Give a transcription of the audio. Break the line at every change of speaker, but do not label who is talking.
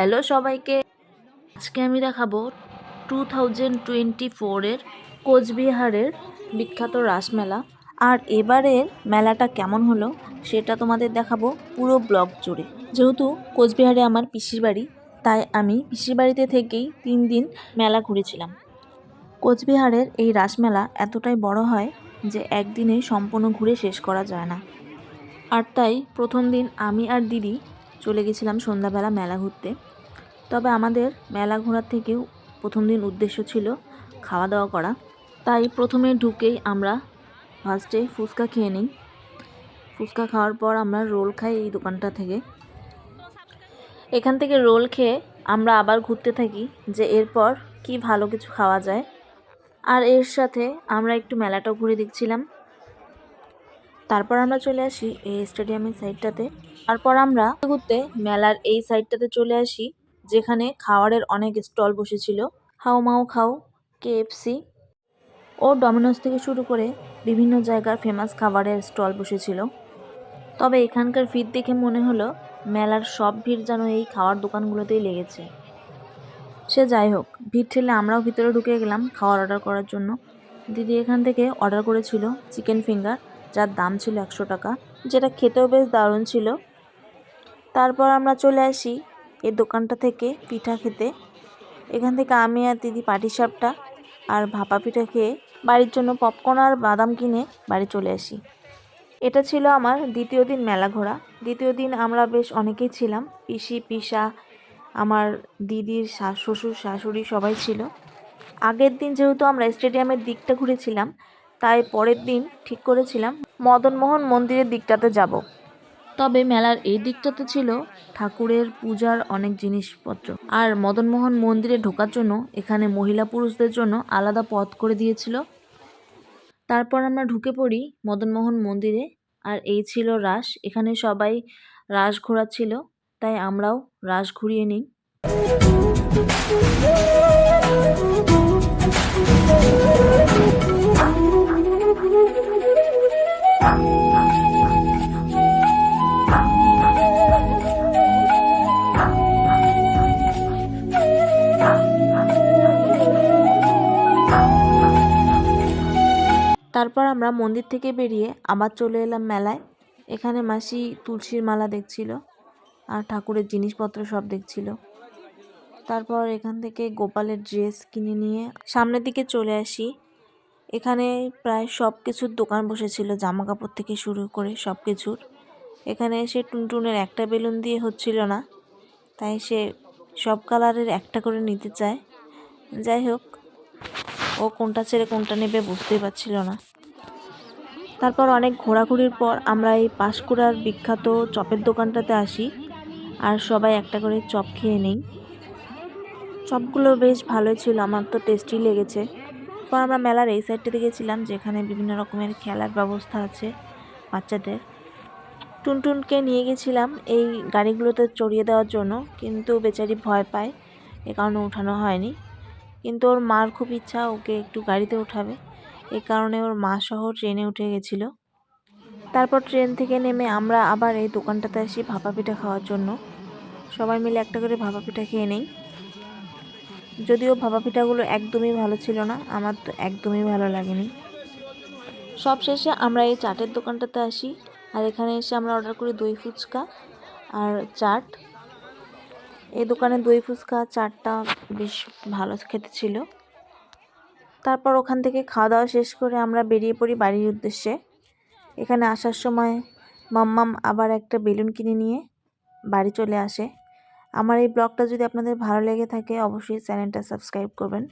Hello সবাইকে। আজকে আমি দেখাবো 2024-এর কোচবিহারের বিখ্যাত রাসমেলা। আর এবারের মেলাটা কেমন হলো সেটা তোমাদের দেখাবো পুরো ব্লগ জুড়ে। যেহেতু কোচবিহারে আমার পিসির বাড়ি, তাই আমি পিসির বাড়িতে থেকেই 3 দিন মেলা ঘুরেছিলাম। কোচবিহারের এই রাসমেলা এতটাই বড় হয় যে একদিনে সম্পূর্ণ ঘুরে শেষ করা যায় না। আর তাই প্রথম দিন আমি আর দিদি চলে গেছিলাম সন্ধ্যাবেলা মেলা ঘুরতে। তবে আমাদের মেলা ঘোরার থেকেও প্রথম দিন উদ্দেশ্য ছিল খাওয়া দাওয়া করা। তাই প্রথমে ঢুকেই আমরা ফার্স্টে ফুচকা খেয়ে নিই। ফুচকা খাওয়ার পর আমরা রোল খাই এই দোকানটা থেকে। এখান থেকে রোল খেয়ে আমরা আবার ঘুরতে থাকি যে এরপর কি ভালো কিছু খাওয়া যায়। আর এর সাথে আমরা একটু মেলাটাও ঘুরে দেখছিলাম। তারপর আমরা চলে আসি এই স্টেডিয়ামের সাইডটাতে। তারপর আমরা ঘুরতে মেলার এই সাইডটাতে চলে আসি, যেখানে খাওয়ারের অনেক স্টল বসেছিল। হাউ মাউ খাও, কেএফসি ও ডমিনোস থেকে শুরু করে বিভিন্ন জায়গার ফেমাস খাবারের স্টল বসেছিল। তবে এখানকার ভিড় দেখে মনে হলো মেলার সব ভিড় যেন এই খাওয়ার দোকানগুলোতেই লেগেছে। সে যাই হোক, ভিড় ঠেলে আমরাও ভিতরে ঢুকে গেলাম খাওয়ার অর্ডার করার জন্য। দিদি এখান থেকে অর্ডার করেছিল চিকেন ফিঙ্গার, যার দাম ছিল 100 টাকা, যেটা খেতেও বেশ দারুণ ছিল। তারপর আমরা চলে আসি এই দোকানটা থেকে পিঠা খেতে। এখান থেকে আমি আর দিদি পাটিসাপটা আর ভাপা পিঠা খেয়ে বাড়ির জন্য পপকর্ন আর বাদাম কিনে বাড়ি চলে আসি। এটা ছিল আমার দ্বিতীয় দিন মেলা ঘোরা। দ্বিতীয় দিন আমরা বেশ অনেকেই ছিলাম, পিসি পিসা, আমার দিদির শ্বশুর শাশুড়ি সবাই ছিল। আগের দিন যেহেতু আমরা স্টেডিয়ামের দিকটা ঘুরেছিলাম, তাই পরের দিন ঠিক করেছিলাম মদনমোহন মন্দিরের দিকটাতে যাব। তবে মেলার এই দিকটাতে ছিল ঠাকুরের পূজার অনেক জিনিসপত্র। আর মদনমোহন মন্দিরে ঢোকার জন্য এখানে মহিলা পুরুষদের জন্য আলাদা পথ করে দিয়েছিল। তারপর আমরা ঢুকে পড়ি মদনমোহন মন্দিরে। আর এই ছিল রাস। এখানে সবাই রাস ঘোরাচ্ছিল, তাই আমরাও রাস ঘুরিয়ে নিই। তারপর আমরা মন্দির থেকে বেরিয়ে আবার চলে এলাম মেলায়। এখানে মাসি তুলসীর মালা দেখছিল আর ঠাকুরের জিনিসপত্র সব দেখছিল। তারপর এখান থেকে গোপালের ড্রেস কিনে নিয়ে সামনের দিকে চলে আসি। এখানে প্রায় সব কিছুর দোকান বসেছিল, জামা কাপড় থেকে শুরু করে সব কিছুর। এখানে এসে টুনটুনের একটা বেলুন দিয়ে হচ্ছিল না, তাই সে সব কালারের একটা করে নিতে চায়। যাই হোক, ও কোনটা ছেড়ে কোনটা নেবে বুঝতেই পারছিল না। তারপর অনেক ঘোরাঘুরির পর আমরা এই পাঁশকুড়ার বিখ্যাত চপের দোকানটাতে আসি আর সবাই একটা করে চপ খেয়ে নিই। চপগুলো বেশ ভালোই ছিল, আমার তো টেস্টি লেগেছে। পর আমরা মেলার এই সাইডটাতে গেছিলাম, যেখানে বিভিন্ন রকমের খেলার ব্যবস্থা আছে বাচ্চাদের। টুনটুনকে নিয়ে গেছিলাম এই গাড়িগুলোতে চড়িয়ে দেওয়ার জন্য, কিন্তু বেচারি ভয় পায়, এ কারণে উঠানো হয়নি। কিন্তু ওর মার খুব ইচ্ছা ওকে একটু গাড়িতে ওঠাবে, এই কারণে ওর মা সহ ট্রেনে উঠে গেছিল। তারপর ট্রেন থেকে নেমে আমরা আবার এই দোকানটাতে আসি ভাপা পিঠা খাওয়ার জন্য। সবাই মিলে একটা করে ভাপা পিঠা খেয়ে নেই। যদিও ভাপা পিঠাগুলো একদমই ভালো ছিল না, আমার তো একদমই ভালো লাগেনি। সব শেষে আমরা এই চাটের দোকানটাতে আসি, আর এখানে এসে আমরা অর্ডার করি দই ফুচকা আর চাট। এই দোকানে দই ফুচকা চাটটা বেশ ভালো খেতে ছিল। তারপর ওখান থেকে খাওয়া দাওয়া শেষ করে আমরা বেরিয়ে পড়ি বাড়ির উদ্দেশ্যে। এখানে আসার সময় মাম্মাম আবার একটা বেলুন কিনে নিয়ে বাড়ি চলে আসে। আমার এই ব্লগটা যদি আপনাদের ভালো লেগে থাকে অবশ্যই চ্যানেলটা সাবস্ক্রাইব করবেন।